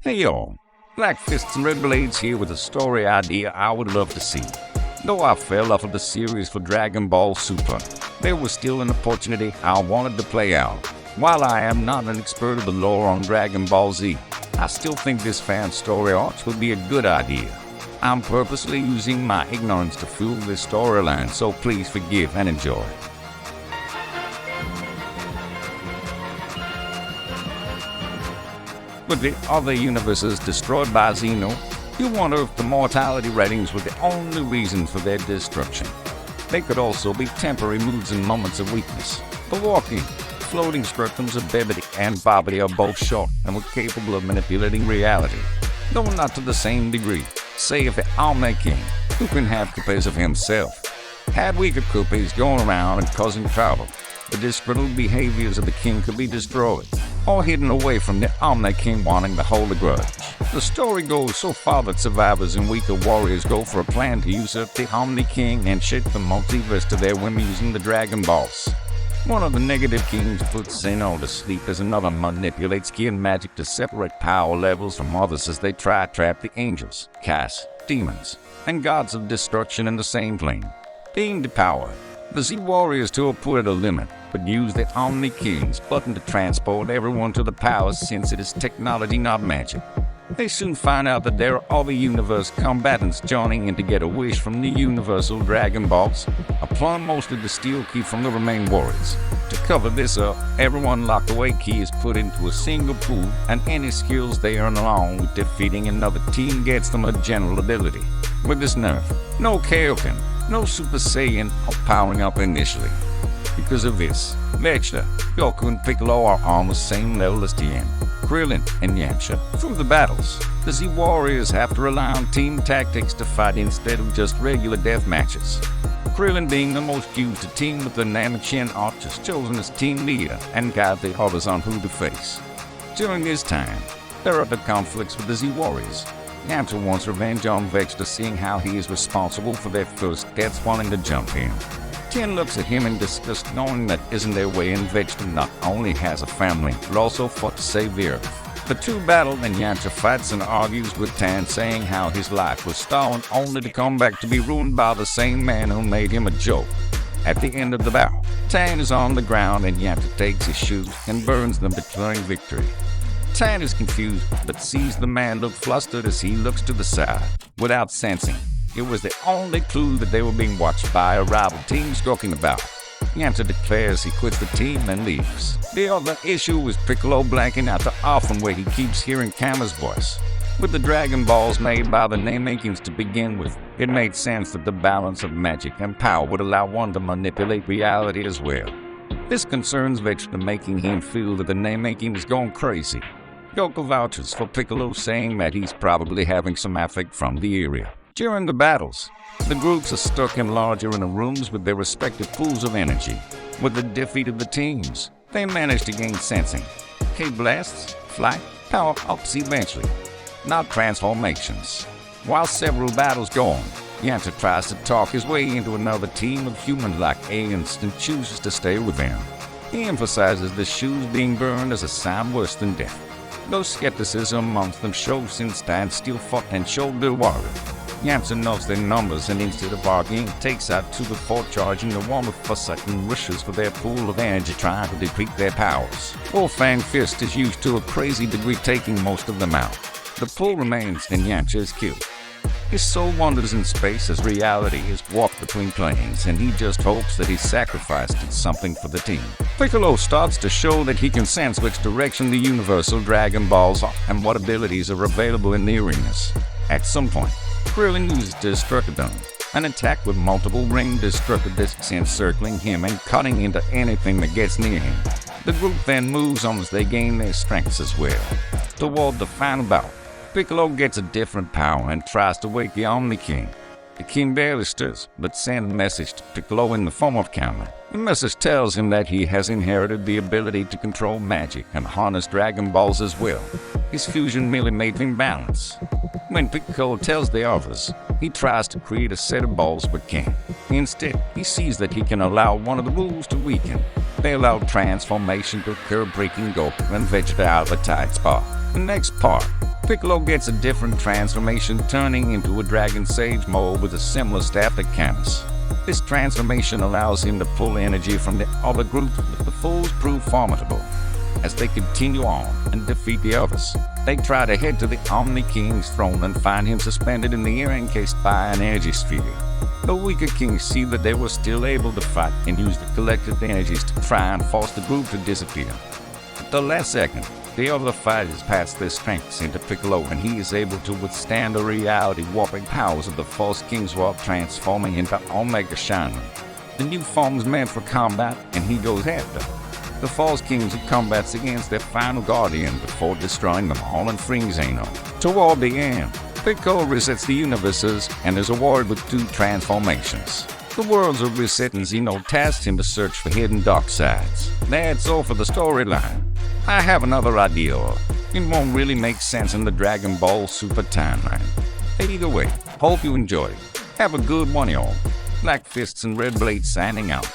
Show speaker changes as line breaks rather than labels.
Hey yo, Black Fists and Red Blades here with a story idea I would love to see. Though I fell off of the series for Dragon Ball Super, there was still an opportunity I wanted to play out. While I am not an expert of the lore on Dragon Ball Z, I still think this fan story arc would be a good idea. I'm purposely using my ignorance to fuel this storyline, so please forgive and enjoy. With the other universes destroyed by Xeno, you wonder if the mortality ratings were the only reason for their destruction. They could also be temporary moods and moments of weakness. The walking, floating spectrums of Bebedy and Bobbity are both short and were capable of manipulating reality, though not to the same degree. Say if the Omni King, who can have copies of himself, had weaker copies going around and causing trouble, the disgruntled behaviors of the king could be destroyed, or hidden away from the Omni King wanting to hold a grudge. The story goes so far that survivors and weaker warriors go for a plan to usurp the Omni King and shape the multiverse to their whim using the Dragon Balls. One of the negative kings puts Xeno to sleep as another manipulates key and magic to separate power levels from others as they try to trap the angels, casts, demons, and gods of destruction in the same plane. Being depowered, the Z Warriors too are put at a limit, but use the Omni King's button to transport everyone to the powers since it is technology not magic. They soon find out that there are other universe combatants joining in to get a wish from the Universal Dragon Balls, upon mostly the steel key from the remaining warriors. To cover this up, everyone locked away key is put into a single pool, and any skills they earn along with defeating another team gets them a general ability. With this nerf, no Kaioken, no Super Saiyan are powering up initially. Because of this, Vegeta, Goku and Piccolo are on the same level as Tien, Krillin and Yamcha. Through the battles, the Z Warriors have to rely on team tactics to fight instead of just regular death matches. Krillin, being the most used to team with the Namekian archers, chosen as team leader and guide the others on who to face. During this time, there are the conflicts with the Z Warriors. Yamcha wants revenge on Vegeta, seeing how he is responsible for their first deaths, wanting to jump him. Tien looks at him in disgust, knowing that isn't their way, and Vegeta not only has a family, but also fought to save the Earth. The two battle, and Yamcha fights and argues with Tan, saying how his life was stolen only to come back to be ruined by the same man who made him a joke. At the end of the battle, Tan is on the ground and Yamcha takes his shoes and burns them, declaring victory. Tan is confused, but sees the man look flustered as he looks to the side, without sensing it was the only clue that they were being watched by a rival team skulking about. Yamcha declares he quits the team and leaves. The other issue is Piccolo blanking out the often where he keeps hearing Kama's voice. With the Dragon Balls made by the Namekians to begin with, it made sense that the balance of magic and power would allow one to manipulate reality as well. This concerns Vegeta, making him feel that the Namekian is going crazy. Goku vouches for Piccolo, saying that he's probably having some affect from the area. During the battles, the groups are stuck in larger inner rooms with their respective pools of energy. With the defeat of the teams, they manage to gain sensing, K-blasts, flight, power-ups eventually, not transformations. While several battles go on, Yamcha tries to talk his way into another team of human-like aliens and chooses to stay with them. He emphasizes the shoes being burned as a sign worse than death. Though skepticism amongst them shows since Tan still fought and showed their warrior. Yamcha knows their numbers and instead of arguing, takes out two before charging the one with foresight and rushes for their pool of energy, trying to deplete their powers. Wolfang Fist is used to a crazy degree, taking most of them out. The pool remains and Yamcha is killed. His soul wanders in space as reality is warped between planes, and he just hopes that his sacrifice did something for the team. Piccolo starts to show that he can sense which direction the Universal Dragon Balls are and what abilities are available in the arenas. At some point, Krillin uses Destructodon, an attack with multiple ringed destructor discs encircling him and cutting into anything that gets near him. The group then moves on as they gain their strengths as well. Toward the final battle, Piccolo gets a different power and tries to wake the Omni King. The king barely stirs, but sends a message to Piccolo in the form of Kama. The message tells him that he has inherited the ability to control magic and harness Dragon Balls as well. His fusion merely made him balance. When Piccolo tells the others, he tries to create a set of balls but can't. Instead, he sees that he can allow one of the rules to weaken. They allow transformation to occur, breaking Goku and Vegeta out of a tight spot. The next part, Piccolo gets a different transformation, turning into a Dragon Sage mode with a similar staff to Camus. This transformation allows him to pull energy from the other group, but the fools prove formidable. As they continue on and defeat the others, they try to head to the Omni King's throne and find him suspended in the air encased by an energy sphere. The weaker kings see that they were still able to fight and use the collective energies to try and force the group to disappear. At the last second, the other fighters pass their strengths into Piccolo, and he is able to withstand the reality-warping powers of the False King's Warp, transforming into Omega Shaman. The new form is meant for combat, and he goes after the False Kings, who combats against their final guardian before destroying them all and freeing Zeno. Toward the end, Piccolo resets the universes and is awarded with 2 transformations. The worlds are reset, and Zeno tasks him to search for hidden dark sides. That's all for the storyline. I have another idea. It won't really make sense in the Dragon Ball Super timeline. Either way, hope you enjoyed. Have a good one, y'all. Black Fists and Red Blades signing out.